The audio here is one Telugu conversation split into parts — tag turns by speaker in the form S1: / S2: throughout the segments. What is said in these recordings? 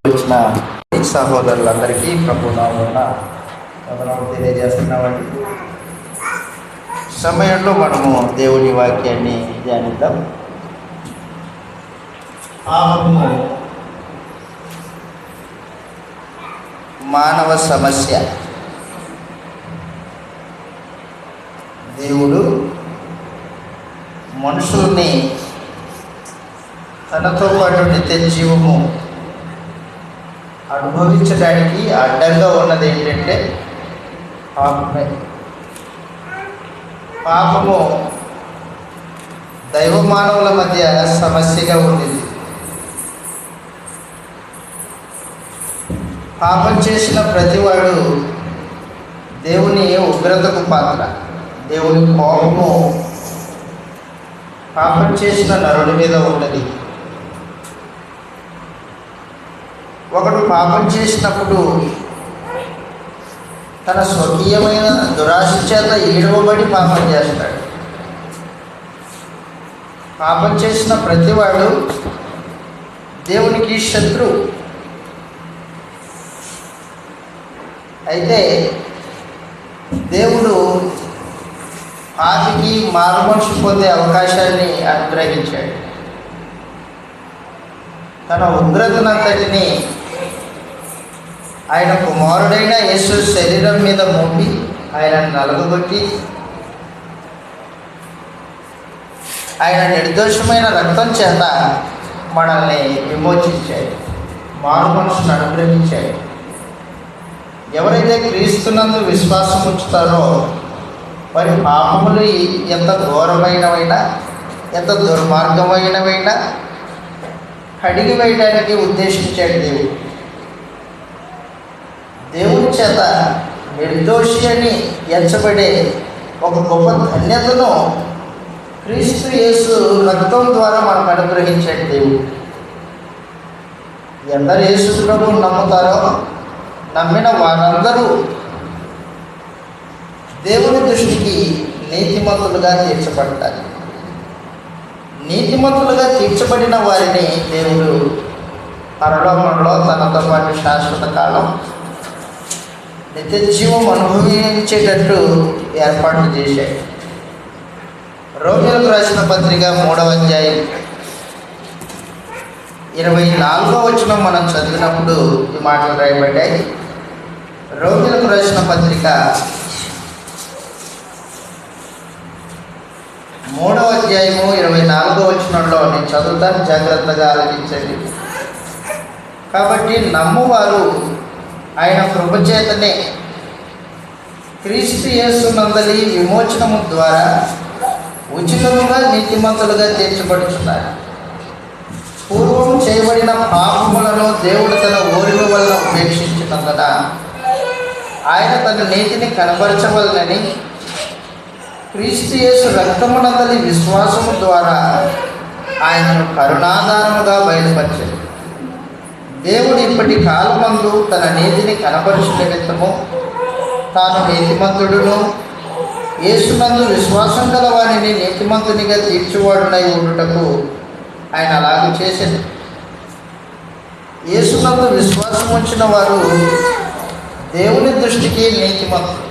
S1: వచ్చిన సహోదరులందరికీ ప్రభునామమున వందనాలు తెలియజేస్తున్నామండి. సమయంలో మనము దేవుని వాక్యాన్ని ధ్యానిద్దాం. పాపము మానవ సమస్య. దేవుడు మనుషుల్ని తనతో పాటు నిత్య జీవము అనుభవించడానికి అడ్డంగా ఉన్నది ఏంటంటే పాపమే. పాపము దైవ మానవుల మధ్య సమస్యగా ఉండేది. పాపం చేసిన ప్రతివాడు దేవుని ఉగ్రతకు పాత్ర. దేవుని కోపము పాపం చేసిన నరుడి మీద ఉన్నది. ఒకడు పాపం చేసినప్పుడు తన స్వకీయమైన దురాశ చేత ఈడవబడి పాపం చేస్తాడు. పాపం చేసిన ప్రతివాడు దేవునికి శత్రువు. అయితే దేవుడు పాపికి మారుమనసు పొందే అవకాశాన్ని అనుగ్రహించాడు. తన ఉగ్రతనంతటిని ఆయన కుమారుడైన యేసు శరీరం మీద మోపి ఆయన నలగొట్టి ఆయన నిర్దోషమైన రక్తం చేత మనల్ని విమోచించాడు, మారు మనసును అనుగ్రహించాడు. ఎవరైతే క్రీస్తునందు విశ్వాసం ఉంచుతారో వారి పాపములు ఎంత ఘోరమైనవైనా ఎంత దుర్మార్గమైనవైనా కడిగి వేయడానికి ఉద్దేశించాడు దేవుడు. దేవుని చేత నిర్దోషి అని ఎంచబడే ఒక గొప్ప ధన్యతను క్రీస్తు యేసు రక్తం ద్వారా మనకు అనుగ్రహించాడు దేవుడు. ఎందరు యేసు ప్రభువును నమ్ముతారో నమ్మిన వారందరూ దేవుని దృష్టికి నీతిమంతులుగా తీర్చబడతారు. నీతిమంతులుగా తీర్చబడిన వారిని దేవుడు పరలోకంలో తనతో పాటు శాశ్వత కాలం నిత్య జీవం అనుభవించేటట్టు ఏర్పాటు చేశాడు. రోమీయులకు రాసిన పత్రిక 3వ అధ్యాయం 24వ వచనం మనం చదివినప్పుడు ఈ మాటలు రాయబడ్డాయి. రోమీయులకు రాసిన పత్రిక 3వ అధ్యాయము 24వ వచనంలో నేను చదువుతాను, జాగ్రత్తగా ఆలోచించండి. కాబట్టి నమ్మువారు ఆయన కృపచేతనే క్రీస్తు యేసు నందలి విమోచనము ద్వారా ఉచితముగా నీతిమంతులుగా తీర్చబడుతున్నారు. పూర్వం చేయబడిన పాపములను దేవుడు తన ఓర్మి వల్ల ఉపేక్షించినందున ఆయన తన నీతిని కనపరచవలనని క్రీస్తు యేసు రక్తమునందలి విశ్వాసము ద్వారా ఆయనను కరుణాధారముగా బయలుపరిచాడు. దేవుడు ఇప్పటి కాలమందు తన నీతిని కనపరచు నిమిత్తము తాను నీతిమంతుడును యేసునందు విశ్వాసం గల వారిని నీతిమంతునిగా తీర్చువాడునై ఉండుటకు ఆయన అలాగే చేశాడు. యేసునందు విశ్వాసం ఉంచిన వారు దేవుని దృష్టికి నీతిమంతులు.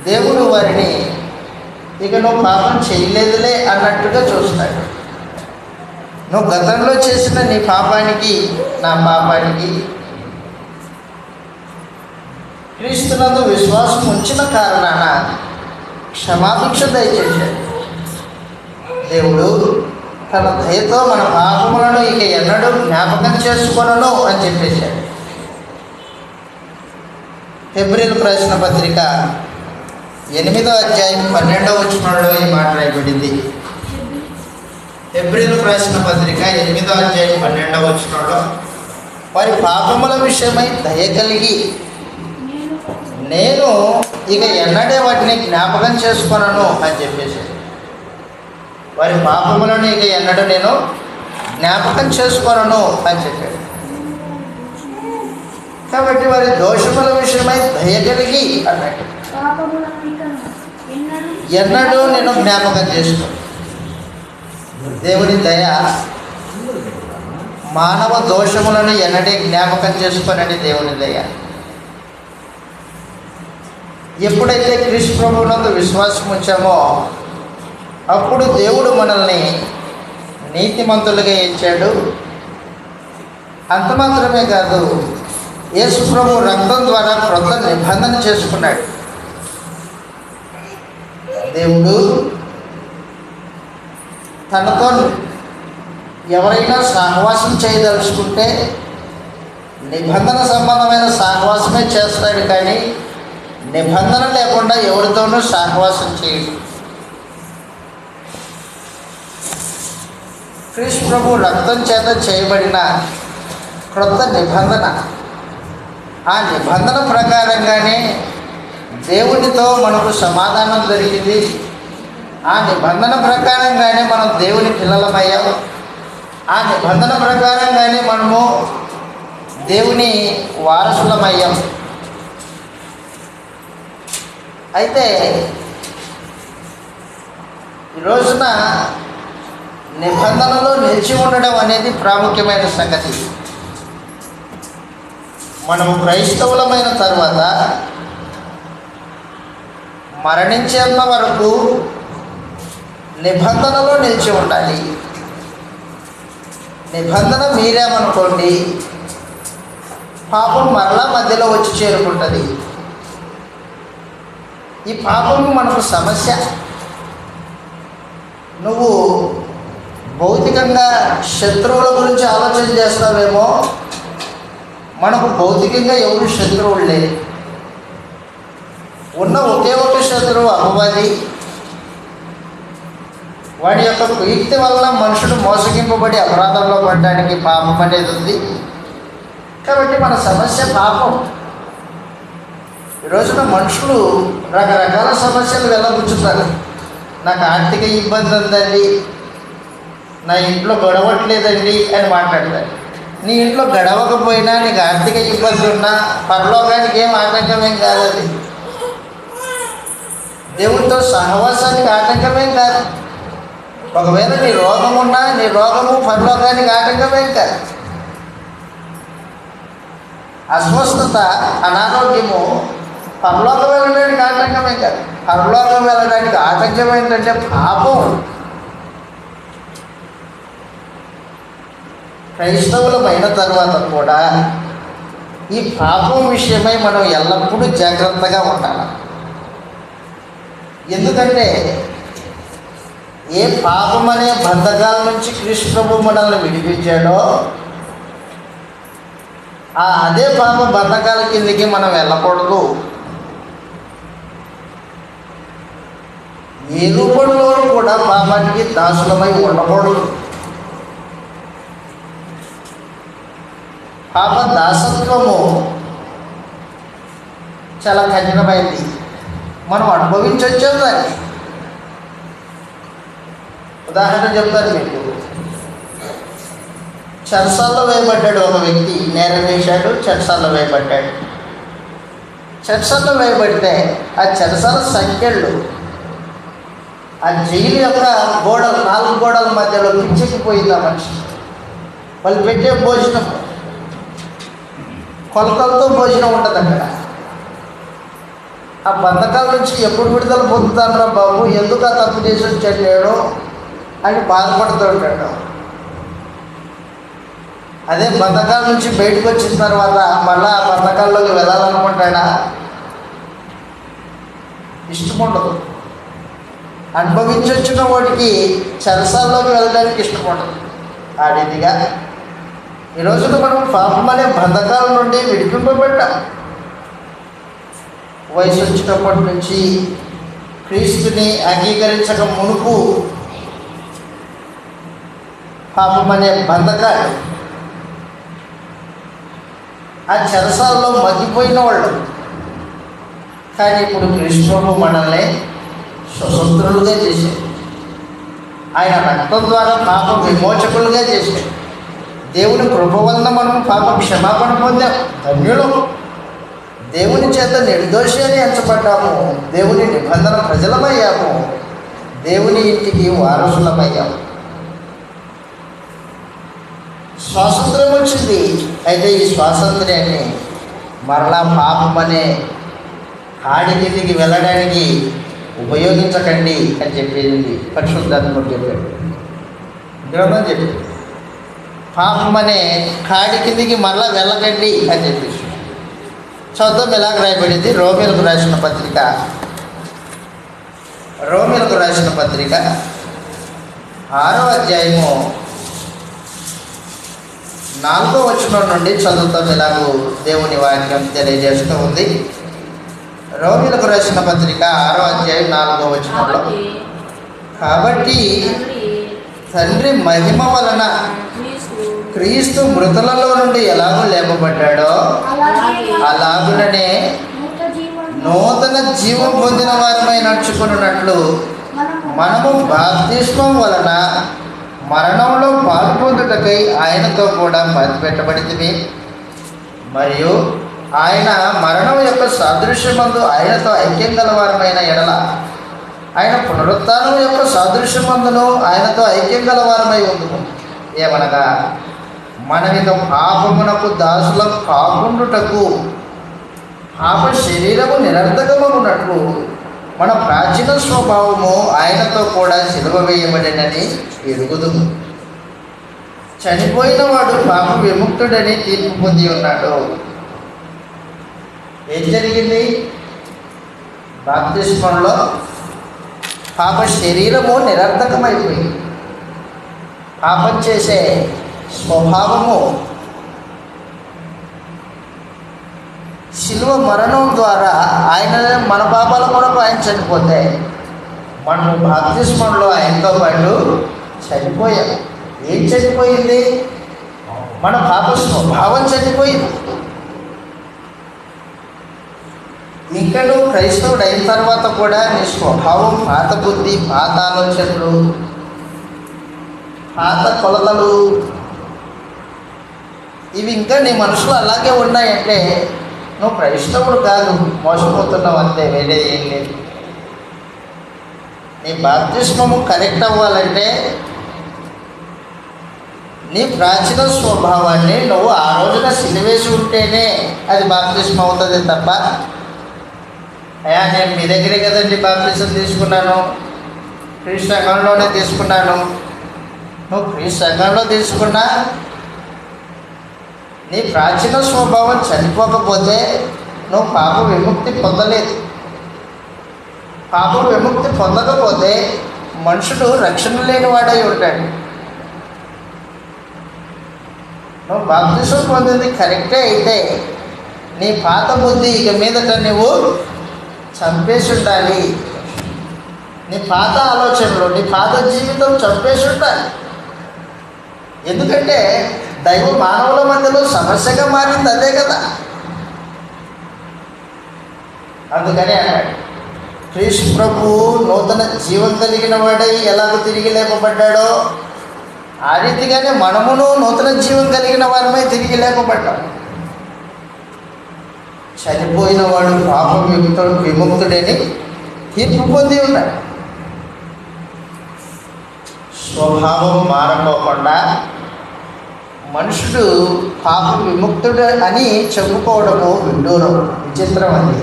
S1: దేవుడు వారిని ఇక నువ్వు పాపం చేయలేదులే అన్నట్టుగా చూస్తాడు. నువ్వు గతంలో చేసిన నీ పాపానికి నా పాపానికి క్రీస్తునందు విశ్వాసం ఉంచిన కారణాన క్షమాభిక్ష దయచేశాడు. దేవుడు తన దయతో మన పాపములను ఇక ఎన్నడూ జ్ఞాపకం చేసుకొనను అని చెప్పేశాడు. హెబ్రీయులకు రాసిన పత్రిక 8వ అధ్యాయం 12వ వచనంలో ఈ మాట రాయబడింది. హెబ్రీయులకు రాసిన పత్రిక 8వ అధ్యాయం 12వ వచనంలో వారి పాపముల విషయమై దయ కలిగి నేను ఇక ఎన్నడే వాటిని జ్ఞాపకం చేసుకొనను అని చెప్పేశాడు. వారి పాపములను ఇక ఎన్నడూ నేను జ్ఞాపకం చేసుకొనను అని చెప్పాడు. కాబట్టి వారి దోషముల విషయమై దయ కలిగి అన్నట్టు ఎన్నడూ నేను జ్ఞాపకం చేసుకో. దేవుని దయ మానవ దోషములను ఎన్నడే జ్ఞాపకం చేసుకొనని దేవుని దయ. ఎప్పుడైతే క్రీస్తు ప్రభువునందు విశ్వాసం ఉంచామో అప్పుడు దేవుడు మనల్ని నీతిమంతులుగా ఇచ్చాడు. అంత మాత్రమే కాదు, యేసు ప్రభు రక్తం ద్వారా క్రొత్త నిబంధన చేసుకున్నాడు. దేవుడు తనతో ఎవరైనా సహవాసం చేయదలుచుకుంటే నిబంధన సంబంధమైన సహవాసమే చేస్తాడు, కానీ నిబంధన లేకుండా ఎవరితోనూ సహవాసం చేయడు. క్రీస్తు ప్రభు రక్తం చేత చేయబడిన క్రొత్త నిబంధన, ఆ నిబంధన ప్రకారంగానే దేవునితో మనకు సమాధానం దొరికింది. ఆ నిబంధన ప్రకారంగానే మనం దేవుని పిల్లలమయ్యాం. ఆ నిబంధన ప్రకారంగానే మనము దేవుని వారసులమయ్యాం. అయితే ఈ రోజున నిబంధనలో నిలిచి ఉండడం అనేది ప్రాముఖ్యమైన సంగతి. మనము క్రైస్తవులమైన తర్వాత మరణించేంత వరకు నిబంధనలో నిలిచి ఉండాలి. నిబంధన మీరేమనుకోండి, పాపం మరలా మధ్యలో వచ్చి చేరుకుంటుంది. ఈ పాపం మనకు సమస్య. నువ్వు భౌతికంగా శత్రువుల గురించి ఆలోచన చేస్తావేమో, మనకు భౌతికంగా ఎవరు శత్రువులు లేరు. ఉన్న ఒకే ఒక శత్రువు అపవాది. వాడి యొక్క కుయుక్తి వల్ల మనుషుడు మోసగింపబడి అపరాధంలో పడడానికి పాపం అనేది ఉంది. కాబట్టి మన సమస్య పాపం. ఈ రోజున మనుషులు రకరకాల సమస్యలు వెళ్ళబుచ్చుతారు. నాకు ఆర్థిక ఇబ్బంది ఉందండి, నా ఇంట్లో గడవట్లేదండి అని మాట్లాడతారు. నీ ఇంట్లో గడవకపోయినా, నీకు ఆర్థిక ఇబ్బంది ఉన్నా పరలోకానికి ఏం ఆటంకమేం కాదు. అది దేవుడితో సహవాసానికి ఆటంకమేం కాదు. ఒకవేళ నీ రోగం ఉన్నా, నీ రోగము పరలోకానికి ఆటంకమేం కాదు. అస్వస్థత, అనారోగ్యము పరలోకం వెళ్ళడానికి ఆటంకమే కాదు. పరలోకం వెళ్ళడానికి ఆటంకం ఏంటంటే పాపం. క్రైస్తవులమైన తర్వాత కూడా ఈ పాపం విషయమై మనం ఎల్లప్పుడూ జాగ్రత్తగా ఉండాలి. ఎందుకంటే ఏ పాపం అనే బంధకాల నుంచి క్రీస్తు ప్రభు మనల్ని విడిపించాడో అదే పాప బంధకాల కిందకి మనం వెళ్ళకూడదు. ఏ రూపంలో కూడా పాపానికి దాసులమై ఉండకూడదు. పాప దాసత్వము చాలా కఠినమైంది. మనం అనుభవించొచ్చాం దాన్ని. ఉదాహరణ చెప్తాను మీకు. చెరసాల్లో వేయబడ్డాడు ఒక వ్యక్తి. నేరం చేశాడు, చెరసాల్లో వేయబడ్డాడు. చెరసాల్లో వేయబడితే ఆ చెరసాల సంఖ్యలు ఆ జైలు యొక్క గోడలు, 4 గోడల మధ్యలో పిచ్చెక్కిపోయింది ఆ మనిషి. వాళ్ళు పెట్టే భోజనం కొలతలతో భోజనం ఉంటుంది అక్కడ. ఆ బంధకాల నుంచి ఎప్పుడు విడుదల పొందుతానరా బాబు, ఎందుకు ఆ తప్పు చేసి వచ్చాడు నేను అని బాధపడుతూ ఉంటాడు. అదే బంధకాల నుంచి బయటకు వచ్చిన తర్వాత మళ్ళీ ఆ బంధకాల్లోకి వెళ్ళాలనుకుంటాడా? ఇష్టం ఉండదు. అనుభవించొచ్చిన వాటికి చెరసాల్లోకి వెళ్ళడానికి ఇష్టం ఉండదు. ఆ రీతిగా ఈ రోజున మనం పాపం అనే బంధకాల నుండి విడిపింపబడ్డాం. వయసు వచ్చినప్పటి నుంచి క్రీస్తుని అంగీకరించక మునుపు పాపం అనే బంధకాలు, ఆ చెరసాల్లో మగ్గిపోయిన వాళ్ళు. కానీ ఇప్పుడు క్రీస్తు మనల్ని స్వతంత్రులుగా చేశాడు. ఆయన రక్తం ద్వారా పాప విమోచకులుగా చేశాడు. దేవుని కృప వలన మనం పాప క్షమాపణ పొందాం. ధన్యులు. దేవుని చేత నిర్దోషి అని ఎంచబడ్డాము. దేవుని నిబంధన ప్రజలమయ్యాము. దేవుని ఇంటికి వారసులమయ్యాము. స్వాతంత్రం వచ్చింది. అయితే ఈ స్వాతంత్ర్యాన్ని మరలా పాపం అనే కాడి కిందికి వెళ్ళడానికి ఉపయోగించకండి అని చెప్పింది పరిశుద్ధాత్ముడు చెప్పాడు. గ్రంథం చెప్పి పాపం అనే కాడి కిందికి మరలా వెళ్ళకండి అని చెప్పేసి చదువు ఎలాగ రాయబడింది. రోమిలకు రాసిన పత్రిక 6వ అధ్యాయము 4వ వచనం నుండి చదువుతాం. ఇలాగూ దేవుని వాక్యం తెలియజేస్తూ ఉంది. రోమిలకు రాసిన పత్రిక 6వ అధ్యాయం 4వ వచనంలో, కాబట్టి తండ్రి మహిమ వలన క్రీస్తు మృతులలో నుండి ఎలాగో లేపబడ్డాడో అలాగుననే నూతన జీవం పొందిన వారమై నడుచుకున్నట్లు మనము బాప్తిస్మం వలన మరణంలో పాల్పొందుటకై ఆయనతో కూడా పెట్టబడింది. మరియు ఆయన మరణం యొక్క సాదృశ్యమందు ఆయనతో ఐక్యం గలవారమైన ఎడల ఆయన పునరుత్థానం యొక్క సాదృశ్యమందును ఆయనతో ఐక్యం గలవారమై ఉందుము. ఏమనగా మనమిక పాపమునకు దాసులం కాకుండుటకు పాప శరీరము నిరర్ధకమగునట్లు మన ప్రాచీన స్వభావము ఆయనతో కూడా సిలువ వేయబడినని ఎరుగుదుము. చనిపోయిన వాడు పాప విముక్తుడని తీర్పు పొంది ఉన్నాడు. ఏం జరిగింది? బాప్తిస్మంలో పాప శరీరము నిరర్ధకమైపోయింది. పాపం చేసే స్వభావము శిలువ మరణం ద్వారా ఆయన మన పాపాల కొరకు ఆయన చనిపోతే మనం బాప్తిస్మంలో ఆయనతో పాటు చనిపోయాం. ఏం చనిపోయింది? మన పాప స్వభావం చనిపోయింది. ఇంకా నువ్వు క్రైస్తవుడు అయిన తర్వాత కూడా నీ స్వభావం, పాత బుద్ధి, పాత ఆలోచనలు, పాత కొలతలు ఇవి ఇంకా నీ మనసులో అలాగే ఉన్నాయంటే నువ్వు క్రైస్తవుడు కాదు, మోసపోతున్నావు అంతే, వేరే ఏం లేదు. నీ బాప్తిస్మము కరెక్ట్ అవ్వాలంటే నీ ప్రాచీన స్వభావాన్ని నువ్వు ఆ రోజున సిలివేసి ఉంటేనే అది బాప్తిస్మం అవుతుంది తప్ప, అయ్యా నేను మీ దగ్గరే కదండి బాప్తిజం తీసుకున్నాను, క్రీస్తు సంఘంలోనే తీసుకున్నాను. నువ్వు క్రీస్తు సంఘంలో తీసుకున్నా నీ ప్రాచీన స్వభావం చనిపోకపోతే నువ్వు పాప విముక్తి పొందలేదు. పాప విముక్తి పొందకపోతే మనుషుడు రక్షణ లేని వాడై ఉంటాడు. నువ్వు బాప్తిజం పొందింది కరెక్టే అయితే నీ పాత బుద్ధి ఇక మీదట నువ్వు చంపేసి ఉండాలి. నీ పాత ఆలోచనలు, నీ పాత జీవితం చంపేసి ఉండాలి. ఎందుకంటే దైవ మానవుల మధ్యలో సమస్యగా మారింది అదే కదా. అందుకని అన్నాడు, క్రీస్తు ప్రభు నూతన జీవం కలిగిన వాడై ఎలాగో తిరిగి లేపబడ్డాడో ఆ రీతిగానే మనమును నూతన జీవం కలిగిన వారమై తిరిగి లేపబడ్డాం. చనిపోయిన వాడు పాప విముక్తుడని తీర్పు పొంది ఉన్నాడు. స్వభావం మారకోకుండా మనుషుడు పాప విముక్తుడు అని చెప్పుకోవడము విడ్డూరం, విచిత్రం అది.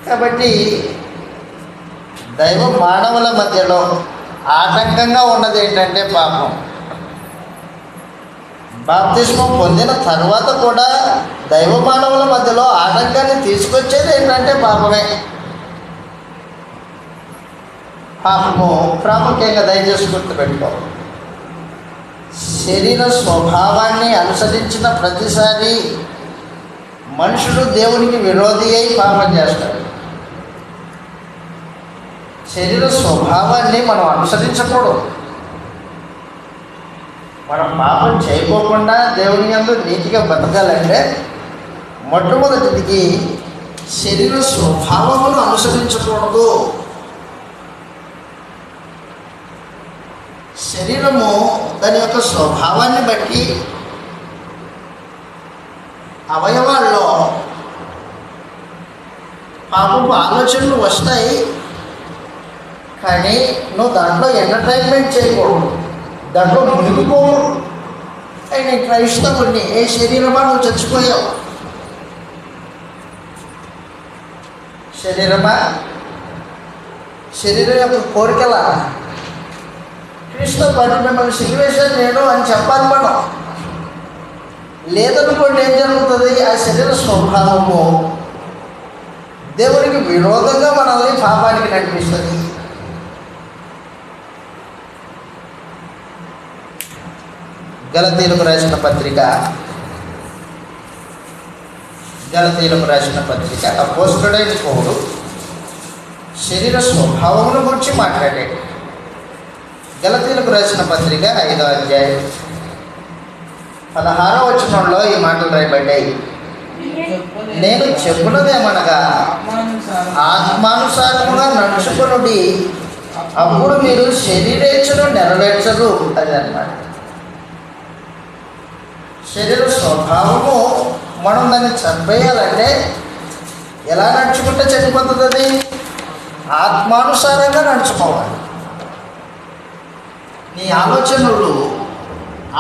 S1: కాబట్టి దైవ మానవుల మధ్యలో ఆటంకంగా ఉన్నది ఏంటంటే పాపం. బాప్తిస్మం పొందిన తర్వాత కూడా దైవ మానవుల మధ్యలో ఆటంకాన్ని తీసుకొచ్చేది ఏంటంటే పాపమే. పాపము ప్రాముఖ్యంగా దయచేసి గుర్తుపెట్టుకో. శరీర స్వభావాన్ని అనుసరించిన ప్రతిసారి మనుషుడు దేవునికి విరోధి అయి పాపం చేస్తాడు. శరీర స్వభావాన్ని మనం అనుసరించకూడదు. మనం పాపం చేయకోకుండా దేవుని యందు నీతిగా బతకాలంటే మొట్టమొదటిది శరీర స్వభావమును అనుసరించకూడదు. శరీరము దాని యొక్క స్వభావాన్ని బట్టి అవయవాల్లో పాపపు ఆలోచనలు వస్తాయి. కానీ నువ్వు దాంట్లో ఎంటర్టైన్మెంట్ చేయకూడదు. దాంట్లో మునిగిపోవు. ఆయన క్రైస్తవుడిని, ఏ శరీరమా నువ్వు చచ్చిపోయావు, శరీరమా, శరీరం యొక్క కోరికల క్రీస్తు పని మిమ్మల్ని సిలివేషన్ నేను అని చెప్పాలి మనం. లేదనుకోండి ఏం జరుగుతుంది, ఆ శరీర స్వభావము దేవునికి విరోధంగా మనల్ని పాపానికి నడిపిస్తుంది. గలతీయులకు రాసిన పత్రిక అపోస్తలుడైన పౌలు శరీర స్వభావమును గురించి మాట్లాడాడు. గలతీయులకు రాసిన పత్రిక 5వ అధ్యాయం 16వ వచనంలో ఈ మాటలు రాయబడ్డాయి. నేను చెప్పున్నదేమనగా ఆత్మానుసారముగా నడుచుకొనుడి, అప్పుడు మీరు శరీరేచ్ఛను నెరవేర్చరు. అది అన్నమాట. శరీర స్వభావము మనం దాన్ని చంపేయాలంటే ఎలా నడుచుకుంటే చనిపోతుంది? అది ఆత్మానుసారంగా నడుచుకోవాలి. నీ ఆలోచనలు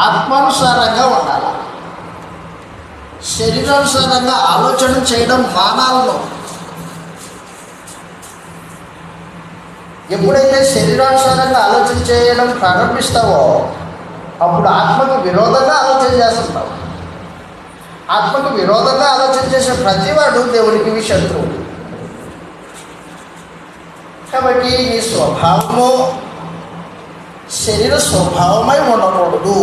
S1: ఆత్మానుసారంగా ఉండాలి. శరీరానుసారంగా ఆలోచన చేయడం మానాలను. ఎప్పుడైతే శరీరానుసారంగా ఆలోచన చేయడం ప్రారంభిస్తావో అప్పుడు ఆత్మకు విరోధంగా ఆలోచన చేస్తుంటావు. ఆత్మకు విరోధంగా ఆలోచన చేసే ప్రతివాడు దేవునికి శత్రువు. కాబట్టి నీ స్వభావము శరీర స్వభావమై ఉండకూడదు,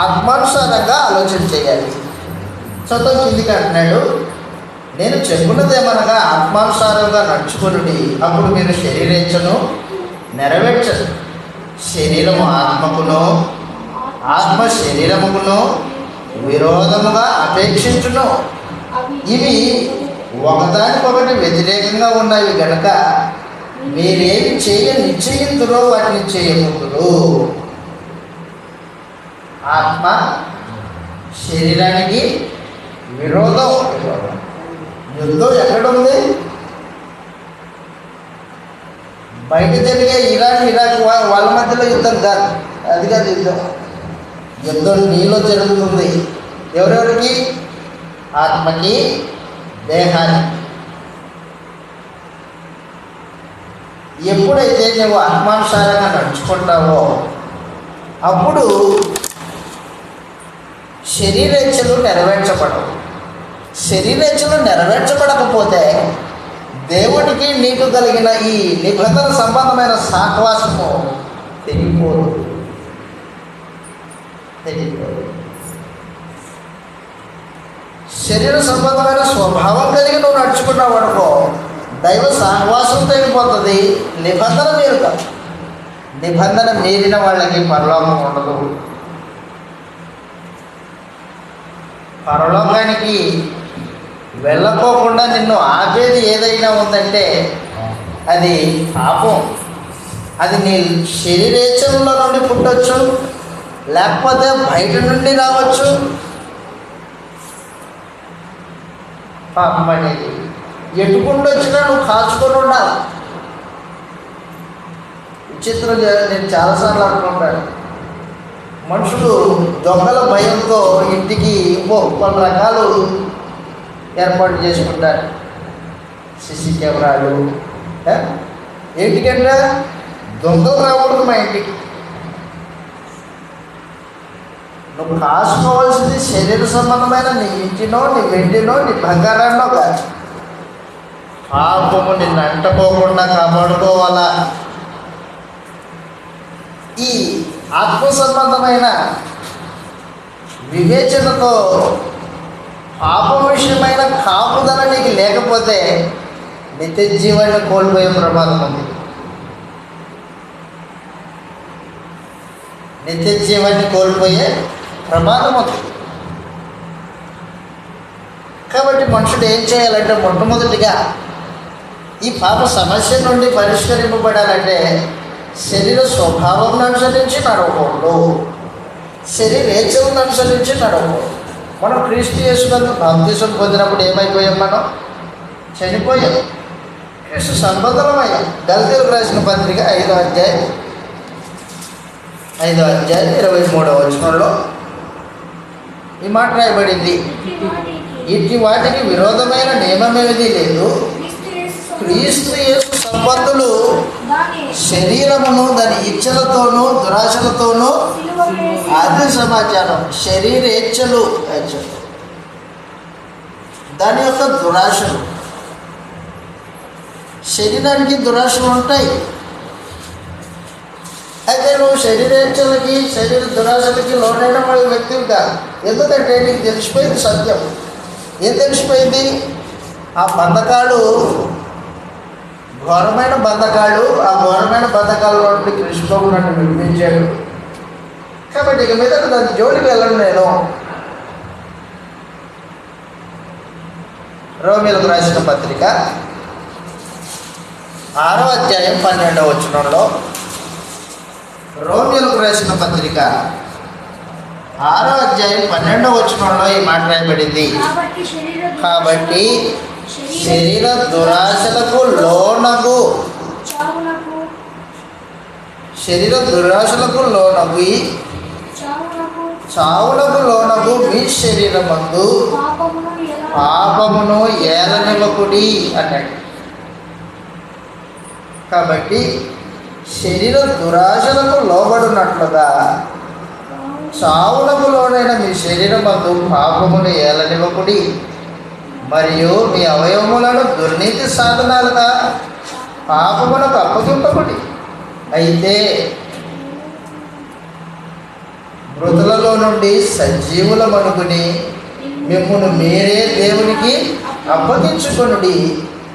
S1: ఆత్మానుసారంగా ఆలోచన చేయాలి. చదువు కిందికి అంటున్నాడు, నేను చెప్పున్నదేమనగా ఆత్మానుసారంగా నడుచుకుని అప్పుడు మీరు శరీరేచ్ఛను నెరవేర్చరు. శరీరము ఆత్మకును, ఆత్మ శరీరముకును విరోధముగా అపేక్షించును. ఇవి ఒకదానికొకటి వ్యతిరేకంగా ఉన్నవి గనక మీరేమి నిశ్చయింతురో వాటిని చేయకూడదు. ఆత్మ శరీరానికి విరోధం. యుద్ధం ఎక్కడుంది? బయట జరిగే ఇరాక్ వాళ్ళ మధ్యలో యుద్ధం కాదు, అది కాదు యుద్ధం. యుద్ధం నీలో జరుగుతుంది. ఎవరెవరికి? ఆత్మకి, దేహానికి. ఎప్పుడైతే నువ్వు ఆత్మానుసారంగా నడుచుకుంటావో అప్పుడు శరీరేచ్ఛలు నెరవేర్చబడవు. శరీరేచ్ఛలు నెరవేర్చబడకపోతే దేవుడికి నీకు కలిగిన ఈ నిబంధన సంబంధమైన సహవాసము తెగిపోదు. శరీర సంబంధమైన స్వభావం కలిగి నువ్వు నడుచుకున్నావు అనుకో, దైవ సహవాసం తెగిపోతుంది. నిబంధన మీరు కాదు. నిబంధన మీరిన వాళ్ళకి పరలోకం ఉండదు. పరలోకానికి వెళ్ళకోకుండా నిన్ను ఆపేది ఏదైనా ఉందంటే అది పాపం. అది నీ శరీరేచ్ఛలో నుండి పుట్టవచ్చు, లేకపోతే బయట నుండి రావచ్చు. పాపం అనేది ఎటుకుండా వచ్చినా నువ్వు కాచుకొని ఉండాలి. విచిత్రం. నేను చాలాసార్లు అనుకుంటాను, మనుషులు దొంగల భయంతో ఇంటికి కొన్ని రకాలు ఏర్పాటు చేసుకుంటారు. సిసి కెమెరాలు. ఏంటికంటే దొంగలు రాకూడదు మా ఇంటికి. నువ్వు కాసుకోవాల్సింది శరీర సంబంధమైన నీ ఇంటినో, నీ వెండినో, నీ బంగారాన్నో కాదు. పాపము నిన్ను అంటపోకుండా కాపాడుకోవాలా. ఈ ఆత్మ సంబంధమైన వివేచనతో పాపం విషయమైన కాపుదల నీకు లేకపోతే నిత్య జీవాన్ని కోల్పోయే ప్రమాదం ఉంది. నిత్య జీవాన్ని కోల్పోయే ప్రమాదం ఉంది. కాబట్టి మనుషుడు ఏం చేయాలంటే మొట్టమొదటిగా ఈ పాప సమస్య నుండి పరిష్కరింపబడాలంటే శరీర స్వభావం అనుసరించి నడవకూడదు, శరీరేచ్ఛను అనుసరించి నడవకూడదు. మనం క్రీస్తు యేసునందు బాప్తిసం పొందినప్పుడు ఏమైపోయాం? మనం చనిపోయాం, క్రీస్తు సంబంధమయ్యాం. గలతీయులకు రాసిన పత్రిక 5వ అధ్యాయం 5వ అధ్యాయం 23వ వచనంలో ఈ మాట రాయబడింది. ఇట్టి వాటికి విరోధమైన నియమమేది లేదు. క్రీస్తు యేసు సంబంధులు శరీరమును దాని ఇచ్చలతోనూ దురాశలతోనూ, అది సమాచారం, శరీరేచ్ఛలు, దాని యొక్క దురాశలు. శరీరానికి దురాశలు ఉంటాయి. అయితే నువ్వు శరీరేచ్ఛలకి శరీర దురాశలకి లోనైన వ్యక్తివి కాదు. ఎందుకంటే నీకు తెలిసిపోయింది సత్యం. ఏం తెలిసిపోయింది? ఆ బంధకాలు ఘోరమైన బంధకాలు. ఆ ఘోరమైన బంధకాలలో నుండి కృష్ణ నన్ను విడిపించాడు. కాబట్టి ఇక మీద దాని జోలికి వెళ్ళను నేను. రోమీయులకు రాసిన పత్రిక 6వ అధ్యాయం 12వ వచనంలో, రోమీయులకు రాసిన పత్రిక 6వ అధ్యాయం 12వ వచనంలో ఈ మాట రాయబడింది. కాబట్టి శరీర దురాశలకు లోనగు చావులకు లోనగు మీ శరీరమందు పాపమును ఏలనివ్వకుడి అన్నాడు. కాబట్టి శరీర దురాశలకు లోబడినట్లుగా చావులకు లోనైన మీ శరీరమందు పాపమును ఏలనివ్వకుడి, మరియు మీ అవయవములను దుర్నీతి సాధనాలుగా పాపములకు అప్పగింపకుడి. అయితే మృతులలో నుండి సజీవులమనుకుని మిమ్మును మీరే దేవునికి అప్పగించుకొనుడి.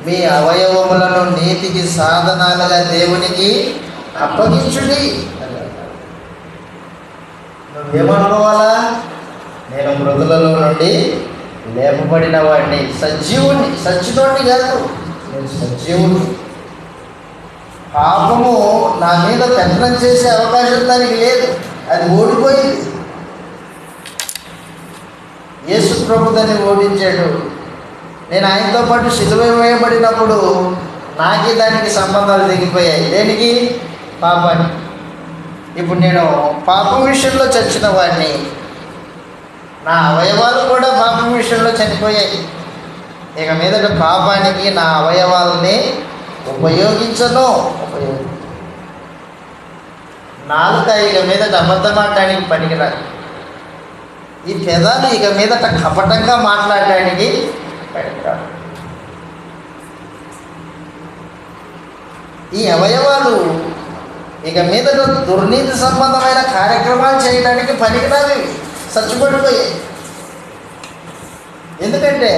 S1: మీ అవయవములను నీతికి సాధనాలుగా దేవునికి అప్పగించుడి. నువ్వేమనుకోవాలా? నేను మృతులలో నుండి లేపబడిన వాడిని, సజీవుని. సచ్చినోడిని కాదు, నేను సజీవుని. పాపము నా మీద పెత్తనం చేసే అవకాశం దానికి లేదు. అది ఓడిపోయింది. యేసు ప్రభు దాన్ని ఓడించాడు. నేను ఆయనతో పాటు సిలువ వేయబడినప్పుడు నాకే దానికి సంబంధాలు తెగిపోయాయి. దేనికి? పాపానికి. ఇప్పుడు నేను పాపం విషయంలో చచ్చిన వాడిని. నా అవయవాలు కూడా పాపం విషయంలో చనిపోయాయి. ఇక మీదట పాపానికి నా అవయవాలని ఉపయోగించను. నాలుక ఇక మీదట అబద్ధం మాట్లాడడానికి పనికిరాదు. ఈ పెదాలు ఇక మీదట కపటంగా మాట్లాడడానికి పనికిరాదు. ఈ అవయవాలు ఇక మీదట దుర్నీతి సంబంధమైన కార్యక్రమాలు చేయడానికి పనికిరాదు. చచ్చిపడిపోయాయి. ఎందుకంటే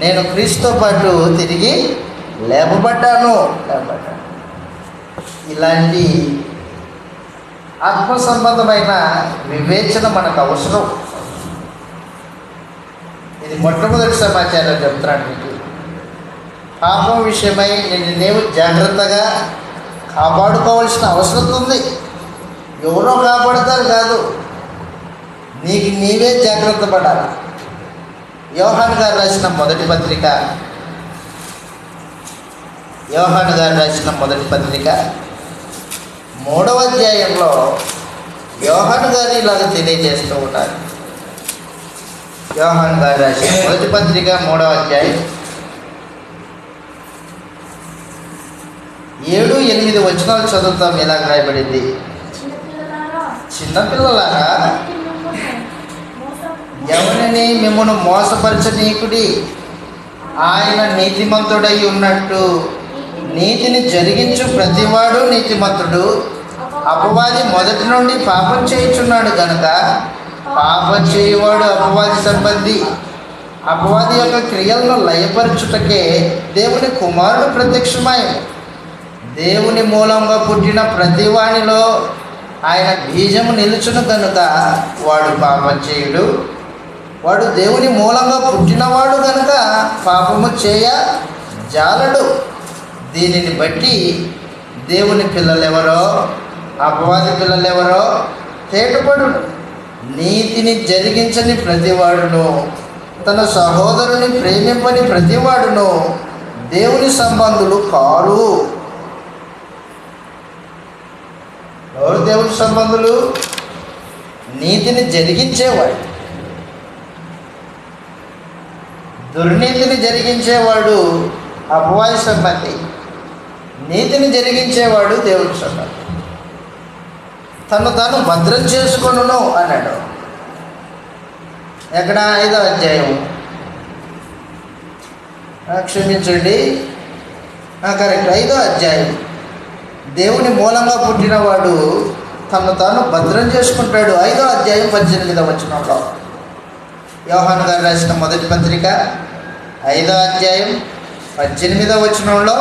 S1: నేను క్రీస్తుతో పాటు తిరిగి లేపబడ్డాను. ఇలాంటి ఆత్మ సంబంధమైన వివేచన మనకు అవసరం. ఇది మొట్టమొదటి సమాచారం చెప్తున్నాను మీకు. పాపం విషయమై నీవు జాగ్రత్తగా కాపాడుకోవాల్సిన అవసరం ఉంది. ఎవరో కాపాడుతారు కాదు, నీకు నీవే జాగ్రత్త పడాలి. యోహాను గారు రాసిన మొదటి పత్రిక 3వ అధ్యాయంలో యోహాను గారు ఇలాగ తెలియజేస్తూ ఉంటారు. యోహాను గారు రాసిన మొదటి పత్రిక 3వ అధ్యాయం 7-8 వచనాలు చదువుతాం. ఇలాగ రాయబడింది. చిన్నపిల్లలారా, ఎవరిని మిమ్మల్ని మోసపరచనీకుడి. ఆయన నీతిమంతుడై ఉన్నట్టు నీతిని జరిగించు ప్రతివాడు నీతిమంతుడు. అపవాది మొదటి నుండి పాపం చేయుచున్నాడు కనుక పాపం చేయువాడు అపవాది సంబంధి. అపవాది యొక్క క్రియలను లయపరచుటకే దేవుని కుమారుడు ప్రత్యక్షమాయను. దేవుని మూలంగా పుట్టిన ప్రతివానిలో ఆయన బీజము నిలుచును కనుక వాడు పాపం చేయుడు. వాడు దేవుని మూలంగా పుట్టినవాడు కనుక పాపము చేయ జాలడు. దీనిని బట్టి దేవుని పిల్లలెవరో అపవాది పిల్లలెవరో తేటపడు. నీతిని జరిగించని ప్రతివాడును తన సహోదరుని ప్రేమింపని ప్రతివాడును దేవుని సంబంధులు కారు. ఎవరు దేవుని సంబంధులు? నీతిని జరిగించేవాడు. దుర్నీతిని జరిగించేవాడు అపవాది సంబంధి. నీతిని జరిగించేవాడు దేవుని సంబంధి. తను తాను భద్రం చేసుకొనును అన్నాడు. ఎక్కడ? 5వ అధ్యాయం. క్షమించండి, కరెక్ట్, 5వ అధ్యాయం. దేవుని మూలంగా పుట్టినవాడు తను తాను భద్రం చేసుకుంటాడు. 5వ అధ్యాయం 18వ వచనంలో. యోహాను గారు రాసిన మొదటి పత్రిక 5వ అధ్యాయం 18వ వచనంలో,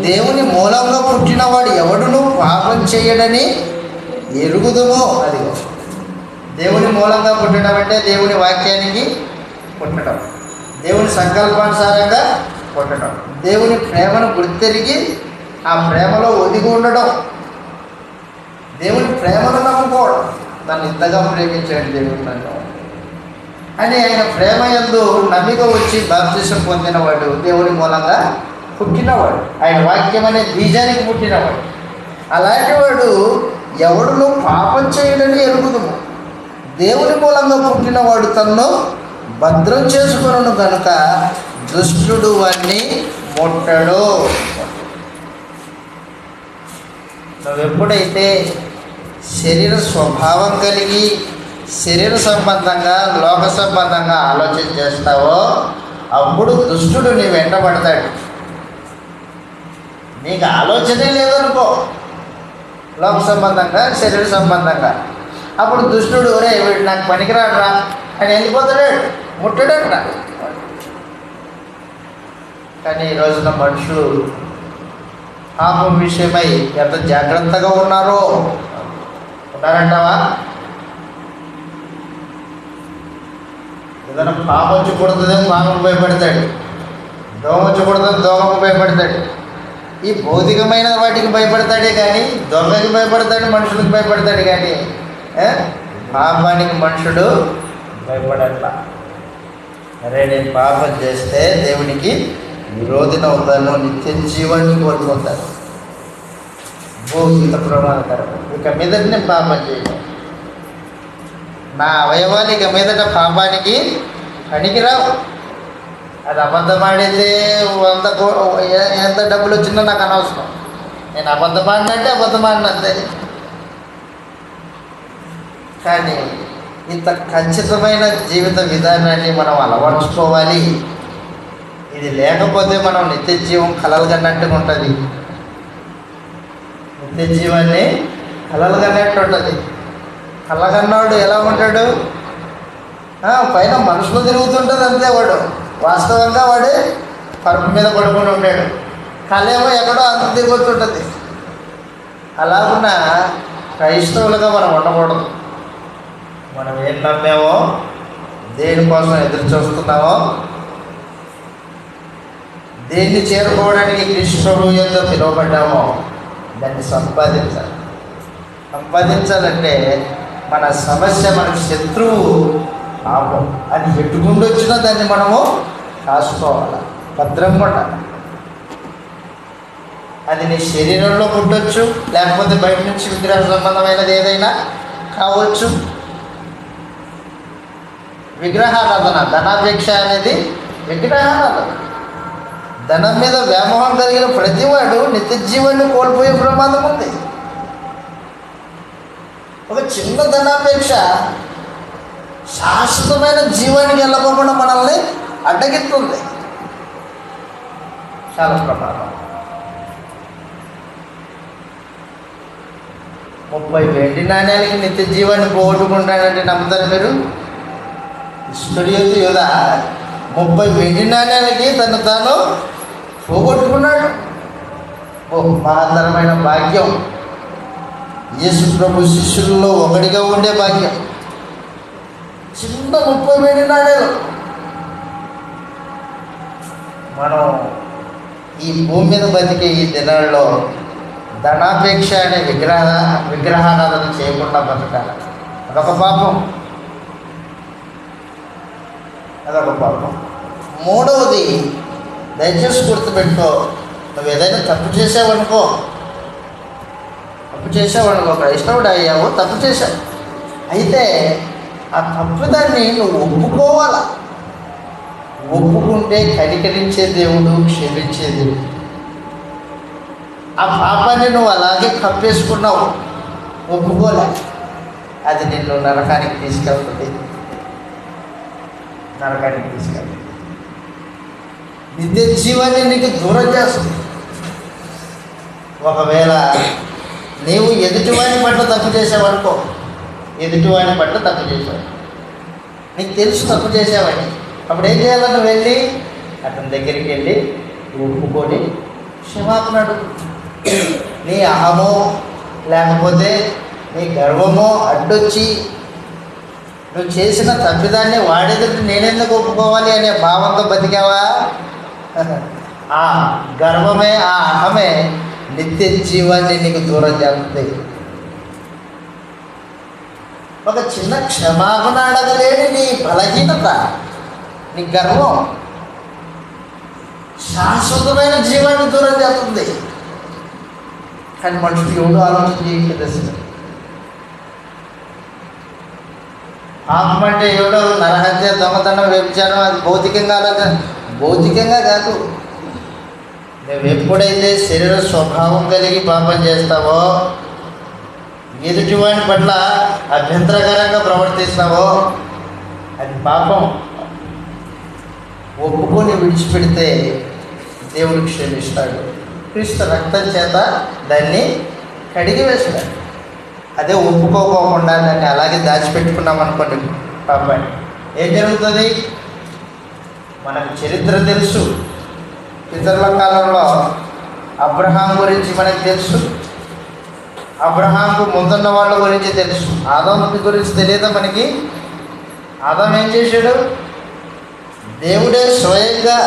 S1: దేవుని మూలంగా పుట్టినవాడు ఎవడును పాపం చేయడని ఎరుగుదుము. అదిగో దేవుని మూలంగా పుట్టడం అంటే దేవుని వాక్యానికి పుట్టడం, దేవుని సంకల్పానుసారంగా పుట్టడం, దేవుని ప్రేమను గుర్తెరిగి ఆ ప్రేమలో ఒదిగి ఉండడం, దేవుని ప్రేమను నమ్ముకోవడం. నన్ను ఇంతగా ప్రేమించాడు దేవుడు నన్ను అని ఆయన ప్రేమ యందు నమ్మిక వచ్చి బాప్తిసం పొందినవాడు దేవుని మూలంగా పుట్టినవాడు. ఆయన వాక్యం అనే బీజానికి పుట్టినవాడు. అలాంటి వాడు ఎవడును పాపం చేయడని ఎరుగుదుము. దేవుని మూలంగా పుట్టినవాడు తన్ను భద్రం చేసుకొనును కనుక దుష్టుడు వాణ్ణి ముట్టడు. నువ్వెప్పుడైతే శరీర స్వభావం కలిగి శరీర సంబంధంగా లోక సంబంధంగా ఆలోచన చేస్తావో అప్పుడు దుష్టుడు నీ వెంటబడతాడు. నీకు ఆలోచనే లేదనుకో లోక సంబంధంగా శరీర సంబంధంగా, అప్పుడు దుష్టుడు రే వీడు నాకు పనికిరాడురా అని వెళ్ళిపోతాడు, ముట్టడట. కానీ ఈ రోజున మనుషులు పాపం విషయమై ఎంత జాగ్రత్తగా ఉన్నారో. ఉన్నారంటావా? ఏదైనా పాపం వచ్చి కొడుతుందేమో పాపకు భయపడతాడు, దోమ వచ్చి కొడుతుంది దోమకు భయపడతాడు. ఈ భౌతికమైన వాటికి భయపడతాడే కానీ దొంగకి భయపడతాడు, మనుషులకు భయపడతాడు. కానీ పాపానికి మనుషుడు భయపడట్లా. అరే నేను పాపం చేస్తే దేవునికి విరోధిని అవుతాను, నిత్య జీవాన్ని కోల్పోతాను, భూమిత ప్రమాదకరం. ఇక మీదట నేను పాపం చేయను, నా అవయవాలు ఇక మీదట పాపానికి పనికిరావు. అది అబద్ధం ఆడితే ఎంత డబ్బులు వచ్చినా నాకు అనవసరం. నేను అబద్ధం ఆడినంటే అబద్ధం ఆడినంతే. కానీ ఇంత ఖచ్చితమైన జీవిత విధానాన్ని మనం అలవర్చుకోవాలి. ఇది లేకపోతే మనం నిత్య జీవం కలలు కన్నట్టుగా ఉంటుంది. నిత్య జీవాన్ని కలలు కన్నట్టు ఉంటుంది. కళ్ళగన్నాడు ఎలా ఉంటాడు? పైన మనుషులు తిరుగుతుంటుంది అంతే. వాడు వాస్తవంగా వాడు పరుపు మీద పడుకొని ఉంటాడు, కళేమో ఎక్కడో అంత తిరుగుతుంటుంది. అలాగున్న క్రైస్తవులుగా మనం ఉండకూడదు. మనం ఏం నమ్మామో, దేనికోసం ఎదురు చూస్తున్నామో, దేన్ని చేరుకోవడానికి క్రీస్తు యందు పిలువబడ్డామో దాన్ని సంపాదించాలి. సంపాదించాలంటే మన సమస్య, మనకు శత్రువు పాపం. అది ఎట్టుకుంటూ వచ్చినా దాన్ని మనము కాసుకోవాలి, భద్రంగా ఉండాలి. అది నీ శరీరంలో పుట్టవచ్చు, లేకపోతే బయట నుంచి విగ్రహ సంబంధమైనది ఏదైనా కావచ్చు. విగ్రహారాధన, ధనాపేక్ష అనేది విగ్రహారాధన. ధనం మీద వ్యామోహం కలిగిన ప్రతివాడు నిత్య జీవాన్ని కోల్పోయే ప్రమాదం ఉంది. ఒక చిన్న ధనాపేక్ష శాశ్వతమైన జీవానికి వెళ్ళకుండా మనల్ని అడ్డగిస్తుంది. చాలా ప్రమాదం. 30 వెండి నాణ్యాలకి నిత్య జీవాన్ని పోగొట్టుకుంటాడంటే నమ్ముతారు మీరు? ఇస్కరియోతు యూదా 30 వెండి నాణ్యాలకి తను తాను పోగొట్టుకున్నాడు. మహత్తరమైన భాగ్యం. యేసు ప్రభు శిష్యుల్లో ఒకటిగా ఉండే భాగ్యం. చిన్న 30 వెండి నాణ్యాలు. మనం ఈ భూమి మీద బతికే ఈ దినాల్లో ధనాపేక్ష అనే విగ్రహారాధన చేయకుండా బతకాలి. అదొక పాపం, అదొక పాపం. మూడవది, దయచేసి గుర్తుపెట్టుకో, నువ్వు ఏదైనా తప్పు చేసావనుకో, తప్పు చేసావు అనుకో, క్రైస్తవుడు అయ్యావు, తప్పు చేశావు. అయితే ఆ తప్పుదాన్ని నువ్వు ఒప్పుకోవాలా. ఒప్పుకుంటే కనికరించే దేవుడు, క్షమించే దేవుడు. ఆ పాపాన్ని నువ్వు అలాగే కప్పేసుకున్నావు, ఒప్పుకోలే, అది నిన్ను నరకానికి తీసుకెళ్తుంది. నరకానికి తీసుకెళ్తుంది, నిత్య జీవాన్ని నీకు దూరం చేస్తుంది. ఒకవేళ నీవు ఎదుటివాని పట్ల తప్పు చేసావనుకో, ఎదుటివాని పట్ల తప్పు చేసావు, నీకు తెలుసు తప్పు చేసావని, అప్పుడు ఏం చేయాలని వెళ్ళి అతని దగ్గరికి వెళ్ళి ఒప్పుకొని క్షమాపణ అడుగు. నీ అహమో లేకపోతే నీ గర్వమో అడ్డొచ్చి నువ్వు చేసిన తప్పిదాన్ని వాడేదంటే నేనెందుకు ఒప్పుకోవాలి అనే భావంతో బతికావా? ఆ గర్వమే, ఆ అహమే నిత్య జీవాన్ని నీకు దూరం చేస్తుంది. ఒక చిన్న క్షమాపణ అడగలేని నీ బలహీనత, నీ గర్వం శాశ్వతమైన జీవాన్ని దూరం చేస్తుంది. కానీ మనుషులు ఎవడో ఆలోచన చేయలేదు. పాపం అంటే ఎవడో నరహత్య, దొంగతనం, వ్యభిచారం, అది భౌతికంగా ఆలోచన. భౌతికంగా కాదు, నువ్వు ఎప్పుడైతే శరీర స్వభావం కలిగి పాపం చేస్తావో, ఎదుటివాని పట్ల అభ్యంతరకరంగా ప్రవర్తిస్తావో, అది పాపం. ఒప్పుకొని విడిచిపెడితే దేవుడు క్షమిస్తాడు. క్రీస్తు రక్తం చేత దాన్ని కడిగి వేస్తాడు. అదే ఒప్పుకోకుండా దాన్ని అలాగే దాచిపెట్టుకున్నాం అనుకోండి పాపాన్ని, ఏం జరుగుతుంది? మనకు చరిత్ర తెలుసు. ఇతరుల కాలంలో అబ్రహాం గురించి మనకు తెలుసు, అబ్రహాంకు ముందున్న వాళ్ళ గురించి తెలుసు. ఆదాము గురించి తెలియదా మనకి? ఆదాం ఏం చేశాడు? దేవుడే స్వయంగా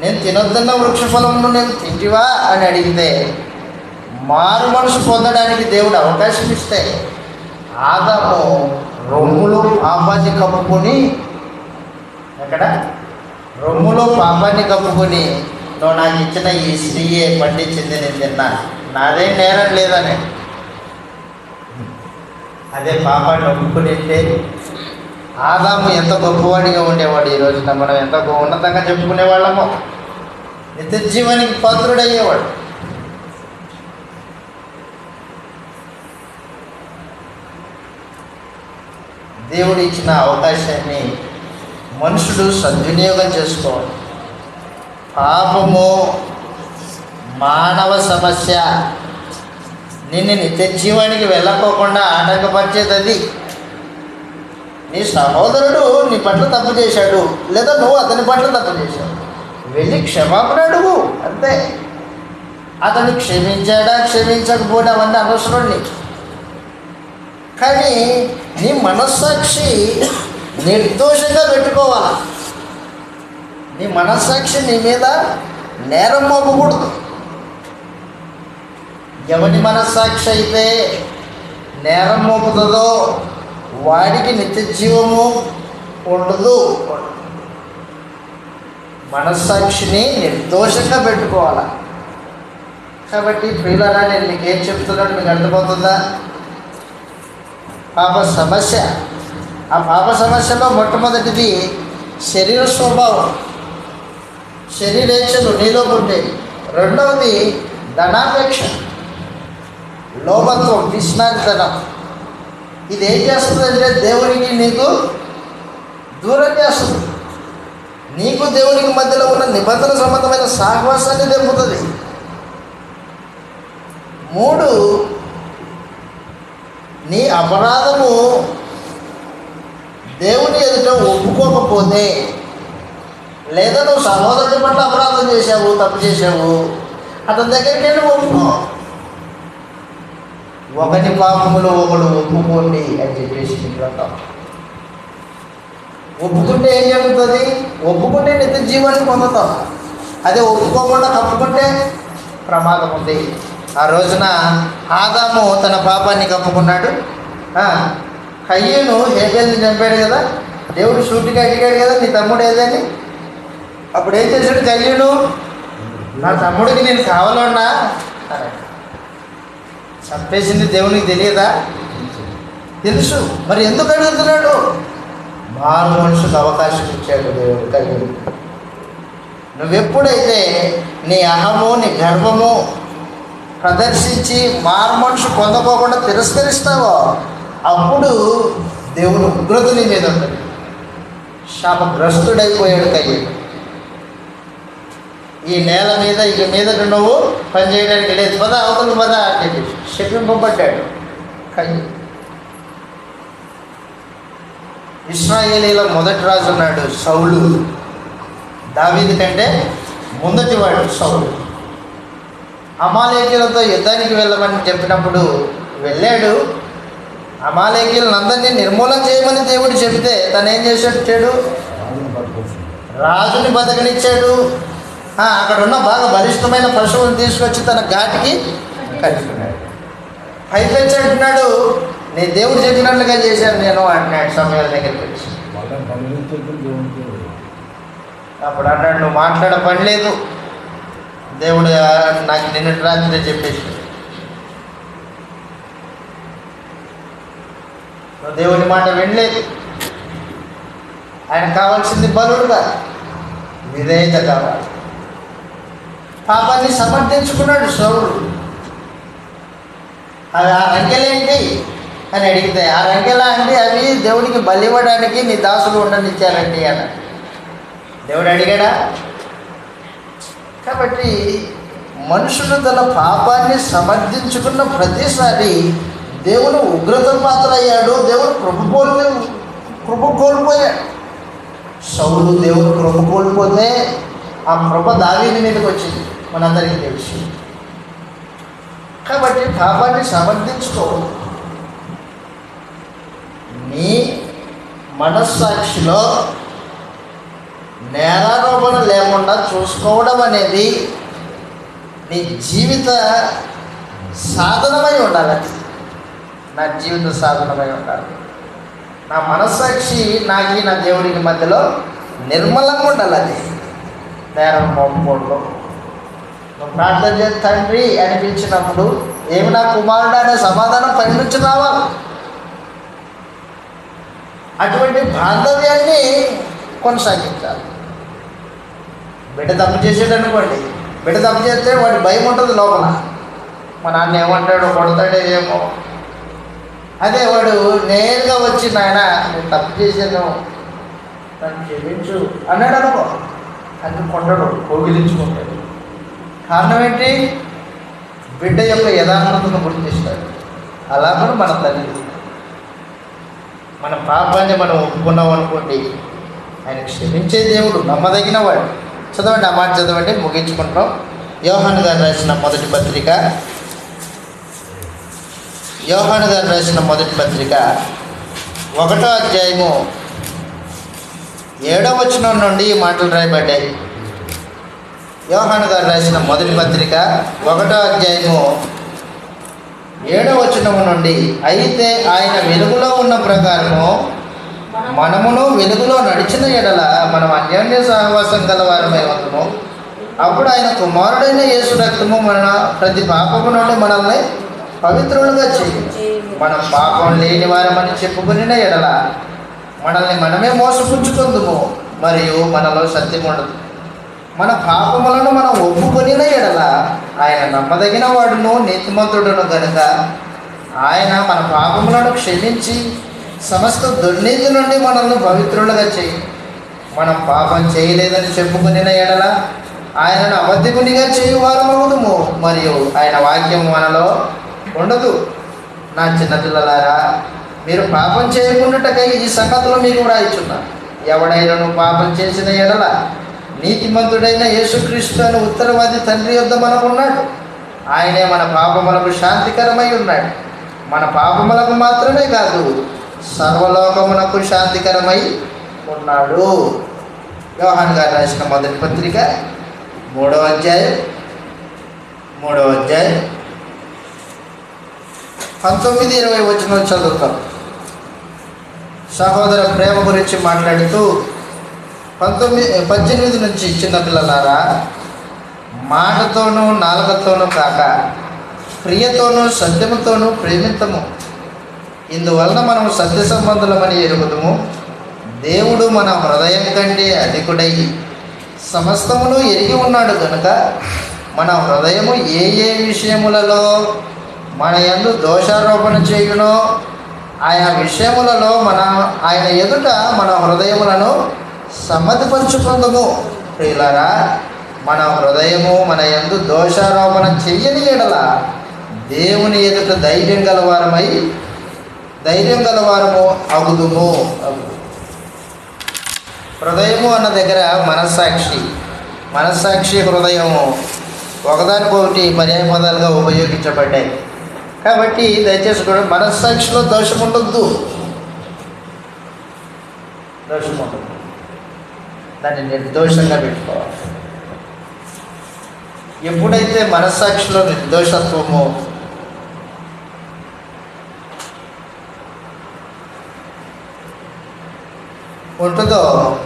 S1: నేను తినొద్దన్న వృక్షఫలమును నేను తింటివా అని అడిగితే, మారు మనసు పొందడానికి దేవుడు అవకాశం ఇస్తే ఆదాము రొమ్ములో పాపాన్ని కప్పుకొని, ఎక్కడ రొమ్ములో పాపాన్ని కప్పుకొని, నువ్వు నాకు ఇచ్చిన ఈ స్త్రీయే పండించింది, నేను తిన్నా, నాదేం నేరం లేదని. అదే పాపాన్ని ఒప్పుకునింటే ఆదాము ఎంత గొప్పవాడిగా ఉండేవాడు. ఈ రోజున మనం ఎంత ఉన్నతంగా చెప్పుకునేవాళ్ళమో, నిత్య జీవానికి పాత్రుడయ్యేవాడు. దేవుడు ఇచ్చిన అవకాశాన్ని మనుషుడు సద్వినియోగం చేసుకోవాలి. పాపము మానవ సమస్య, నిన్ను నిత్య జీవానికి వెళ్ళకోకుండా ఆటంకపరిచేది అది. నీ సహోదరుడు నీ పట్ల తప్పు చేశాడు, లేదా నువ్వు అతని పట్ల తప్పు చేశావు, వెళ్ళి క్షమాపణ అడుగు, అంతే. అతను క్షమించాడా క్షమించకపోవడం అవన్నీ అనవసరం నీకు. కానీ నీ మనస్సాక్షి నిర్దోషంగా పెట్టుకోవాలి. నీ మనస్సాక్షి నీ మీద నేరం మోపకూడదు. ఎవరి మనస్సాక్షి అయితే నేరం మోపుతుందో వాడికి నిత్య జీవము ఉండదు. మనస్సాక్షిని నిర్దోషంగా పెట్టుకోవాలి. కాబట్టి ప్రియులారా, నేను మీకు ఏం చెప్తున్నాడు మీకు అర్థమవుతుందా? పాప సమస్య. ఆ పాప సమస్యలో మొట్టమొదటిది శరీర స్వభావం, శరీరేచ్ఛలు నీలో ఉంటాయి. రెండవది ధనాపేక్ష, లోభత్వం, పిసినారితనం. ఇది ఏం చేస్తుందంటే దేవునికి నీకు దూరం చేస్తుంది. నీకు దేవునికి మధ్యలో ఉన్న నిబంధన సంబంధమైన సహవాసాన్ని తెంపుతుంది. 3, నీ అపరాధము దేవుని ఎదుట ఒప్పుకోకపోతే, లేదా నువ్వు సహోదరుడి పట్ల అపరాధం చేశావు, తప్పు చేశావు, అతని దగ్గరికి వెళ్ళి ఒప్పుకో. ఒకటి పాపములు ఒకడు ఒప్పుకోండి అని చెప్పేసి గ్రంథం. ఒప్పుకుంటే ఏం జరుగుతుంది? ఒప్పుకుంటే నిత్య జీవాన్ని పొందుతాం. అదే ఒప్పుకోకుండా కప్పుకుంటే ప్రమాదం ఉంది. ఆ రోజున ఆదాము తన పాపాన్ని కప్పుకున్నాడు. కయ్యూను హేబెల్ని చంపాడు కదా, దేవుడు సూటిగా అడిగాడు కదా, నీ తమ్ముడు ఏదని. అప్పుడు ఏం చేశాడు కయ్యూను? నా తమ్ముడికి నేను కావాలన్నా చంపేసింది దేవునికి తెలియదా? తెలుసు. మరి ఎందుకు అడుగుతున్నాడు? మారు మనుషులకు అవకాశం ఇచ్చాడు దేవుడు. కలిగి నువ్వెప్పుడైతే నీ అహము నీ గర్వము ప్రదర్శించి మారు మనుషు పొందకోకుండా తిరస్కరిస్తావో అప్పుడు దేవుడు ఉగ్రత నీ మీద ఉంటుంది. శాపగ్రస్తుడైపోయాడు కయ్యడు. ఈ నేల మీద ఇక మీదట నువ్వు పని చేయడానికి లేదు, పద అవతలు పద అని చెప్పి శపింపబడ్డాడు కయ్యడు. ఇశ్రాయేలీల మొదటి రాజు ఉన్నాడు సౌలు. దావీదు కంటే ముందటివాడు సౌలు. అమాలేకీలతో యుద్ధానికి వెళ్ళమని చెప్పినప్పుడు వెళ్ళాడు. అమాలేకీలను అందరినీ నిర్మూలన చేయమని దేవుడు చెబితే తను ఏం చేశాడు? చెడు రాజుని బతకనిచ్చాడు. అక్కడ ఉన్న బాగా బలిష్టమైన పశువులను తీసుకొచ్చి తన ఘాటికి కట్టుకున్నాడు. పైపెచ్చి అంటున్నాడు, నీ దేవుడు చెప్పినట్లుగా చేశాను నేను అంటున్నాడు సమయాల దగ్గరికి వచ్చి. అప్పుడు అన్నాడు, నువ్వు మాట్లాడ పని లేదు, దేవుడు నాకు నిన్నటి రాత్రి చెప్పేసి నువ్వు దేవుని మాట వినలేదు. ఆయన కావాల్సింది బలుడుగా విధేయత కావాలి. పాపాన్ని సమర్థించుకున్నాడు సౌలు. అవి ఆ రంకెలేంటి అని అడిగితే, ఆ రంకెలా అంటే అవి దేవునికి బలి ఇవ్వడానికి నీ దాసులు ఉండనిచ్చారండి అన్న. దేవుడు అడిగాడా? కాబట్టి మనుషుడు తన పాపాన్ని సమర్థించుకున్న ప్రతిసారి దేవుడు ఉగ్రత పాత్ర అయ్యాడు. దేవుడు కృప కోల్పోయాడు. సౌలు దేవుడు కృప కోల్పోతే ఆ కృప దావీదు మీదకి వచ్చింది, మనందరికీ తెలుసు. కాబట్టి పాపాన్ని సమర్థించుకో. నీ మనస్సాక్షిలో నేరారోపణ లేకుండా చూసుకోవడం అనేది నీ జీవిత సాధనమై ఉండాలి. నా జీవిత సాధనమై ఉండాలి. నా మనస్సాక్షి నాకు నా దేవుడికి మధ్యలో నిర్మలంగా ఉండాలి. అది నేరం మోపకూడదు. నువ్వు ప్రార్థన చేసి తండ్రి అనిపించినప్పుడు ఏమి నా కుమారుడు అనే సమాధానం పై నుంచి రావాలి. అటువంటి బాంధవ్యాన్ని కొనసాగించాలి. బిడ్డ తప్పు చేసాడు అనుకోండి, బిడ్డ తప్పు చేస్తే వాడి భయం ఉంటుంది లోపల. మా నాన్న ఏమంటాడు, కొడతాడే ఏమో. అదే వాడు నేరుగా వచ్చి నాయన నేను తప్పు చేశాను నన్ను క్షమించు అన్నాడు అనుకో, అన్ని కొంటాడు, కోగిలించుకుంటాడు. కారణం ఏంటి? బిడ్డ యొక్క యథార్థతను గుర్తిస్తాడు. అలాగే మన తల్లి మన పాపాన్ని మనం ఒప్పుకున్నాం అనుకోండి, ఆయన క్షమించే దేవుడు, నమ్మదగిన వాడు. చదవండి, ఆ మాట చదవండి, ముగించుకుంటాం. యోహాను గారు రాసిన మొదటి పత్రిక 1వ అధ్యాయము 7వ వచనం నుండి ఈ మాటలు రాయబడ్డాయి. యోహాను గారు రాసిన మొదటి పత్రిక 1వ అధ్యాయము 7వ వచనము నుండి, అయితే ఆయన వెలుగులో ఉన్న ప్రకారము మనమును వెలుగులో నడిచిన ఎడల మనం అన్యోన్య సహవాసం గలవారమై ఉందుము. అప్పుడు ఆయన కుమారుడైన యేసు రక్తము మన ప్రతి పాపము నుండి మనల్ని పవిత్రులుగా చేయి. మనం పాపం లేని వారమని చెప్పుకుని ఎడల మనల్ని మనమే మోసపుచ్చుకుందుము, మరియు మనలో సత్యం ఉండదు. మన పాపములను మనం ఒప్పుకొనిన ఎడల ఆయన నమ్మదగిన వాడును నీతిమంతుడును గనుక ఆయన మన పాపములను క్షమించి సమస్త దుర్నీతి నుండి మనల్ని పవిత్రులుగా చేయి. మనం పాపం చేయలేదని చెప్పుకునిన ఎడల ఆయనను అబద్ధికునిగా చేయువారమవుదుము, మరియు ఆయన వాక్యం మనలో ఉండదు. నా చిన్నపిల్లలారా, మీరు పాపం చేయకుండాటకై ఈ సంగతులు మీకు వ్రాయిచున్నాను. ఎవడైనా పాపం చేసిన ఎడల నీతిమంతుడైన యేసుక్రీస్తు అని ఉత్తరవాది తండ్రి యొద్ద మనకున్నాడు. ఆయనే మన పాపములకు శాంతికరమై ఉన్నాడు. మన పాపములకు మాత్రమే కాదు, సర్వలోకమునకు శాంతికరమై ఉన్నాడు. యోహాను గారు రాసిన మొదటి పత్రిక 3వ అధ్యాయం 19-20 వచనం చదువుతాం. సహోదర ప్రేమ గురించి మాట్లాడుతూ 18 నుంచి, చిన్నపిల్లలారా, మాటతోనూ నాలుకతోనూ కాక క్రియతోనూ సత్యముతోనూ ప్రేమితము. ఇందువలన మనము సత్య సంబంధులమని ఎరుగుదుము. దేవుడు మన హృదయం కంటే అధికుడై సమస్తమును ఎరిగి ఉన్నాడు కనుక మన హృదయము ఏ ఏ విషయములలో మన యందు దోషారోపణ చేయునో ఆయా విషయములలో ఆయన ఎదుట మన హృదయములను సమ్మతిపరుచుకుందుము. ప్రియులారా, మన హృదయము మన యందు దోషారోపణ చెయ్యని ఎడల దేవుని ఎదుట ధైర్యం గలవారము అగుదుము. హృదయము అన్న దగ్గర మనస్సాక్షి హృదయము ఒకదానికొకటి పర్యాయ పదాలుగా ఉపయోగించబడ్డాయి. కాబట్టి దయచేసి కూడా మనస్సాక్షిలో దోషం ఉండొద్దు. దాన్ని నిర్దోషంగా పెట్టుకోవాలి. ఎప్పుడైతే మనస్సాక్షిలో నిర్దోషత్వము ఉంటుందో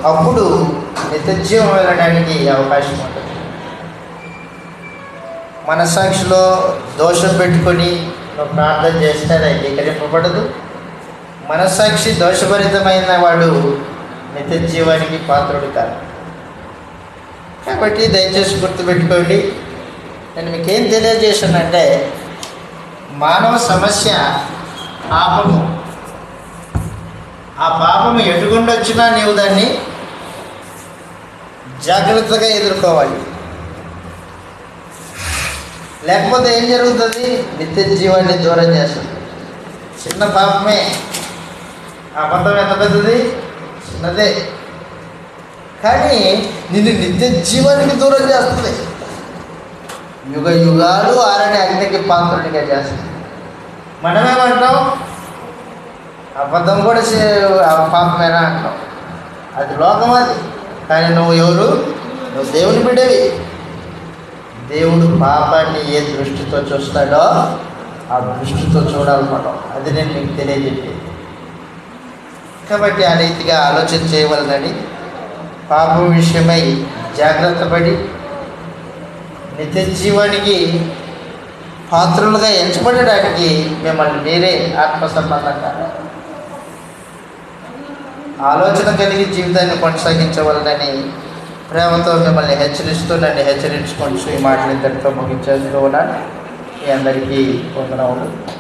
S1: అప్పుడు నిత్యజీవం వెళ్ళడానికి అవకాశం ఉంటుంది. మనస్సాక్షిలో దోషం పెట్టుకొని నువ్వు ప్రార్థన చేస్తే అది అంగీకరింపబడదు. మనస్సాక్షి దోషభరితమైన వాడు నిత్యజీవానికి పాత్రుడు కాదు. కాబట్టి దయచేసి గుర్తుపెట్టుకోండి. నేను మీకేం తెలియజేశానంటే, మానవ సమస్య పాపము. ఆ పాపము ఎటుగుండా వచ్చినా నీవు దాన్ని జాగ్రత్తగా ఎదుర్కోవాలి. లేకపోతే ఏం జరుగుతుంది? నిత్య జీవాన్ని దూరం చేస్తుంది. చిన్న పాపమే, అబద్ధం ఎంత పెద్దది? చిన్నదే, కానీ నిన్ను నిత్య జీవానికి దూరం చేస్తుంది. యుగ యుగాలు ఆరని అగ్నికి పాత్రుడిగా చేస్తుంది. మనమేమంటాం? అబద్ధం కూడా పాపమేనా అంటాం. అది లోకం అది. కానీ నువ్వు ఎవరు? నువ్వు దేవుని బిడ్డవి. దేవుడు పాపాన్ని ఏ దృష్టితో చూస్తాడో ఆ దృష్టితో చూడాలన్నమాట. అది నేను మీకు తెలియజెప్పేది. కాబట్టి ఆ రీతిగా ఆలోచన చేయవలనని, పాపం విషయమై జాగ్రత్త పడి నిత్య జీవానికి పాత్రులుగా ఎంచబడడానికి మిమ్మల్ని మీరే ఆత్మ సంబంధంగా ఆలోచన కలిగి జీవితాన్ని కొనసాగించవలనని ప్రేమతో మిమ్మల్ని హెచ్చరిస్తూ నన్ను హెచ్చరించుకుంటూ ఈ మాటలు ఇంతటితో ముగించేస్తూ ఉన్నాను. మీ అందరికీ వందనములు.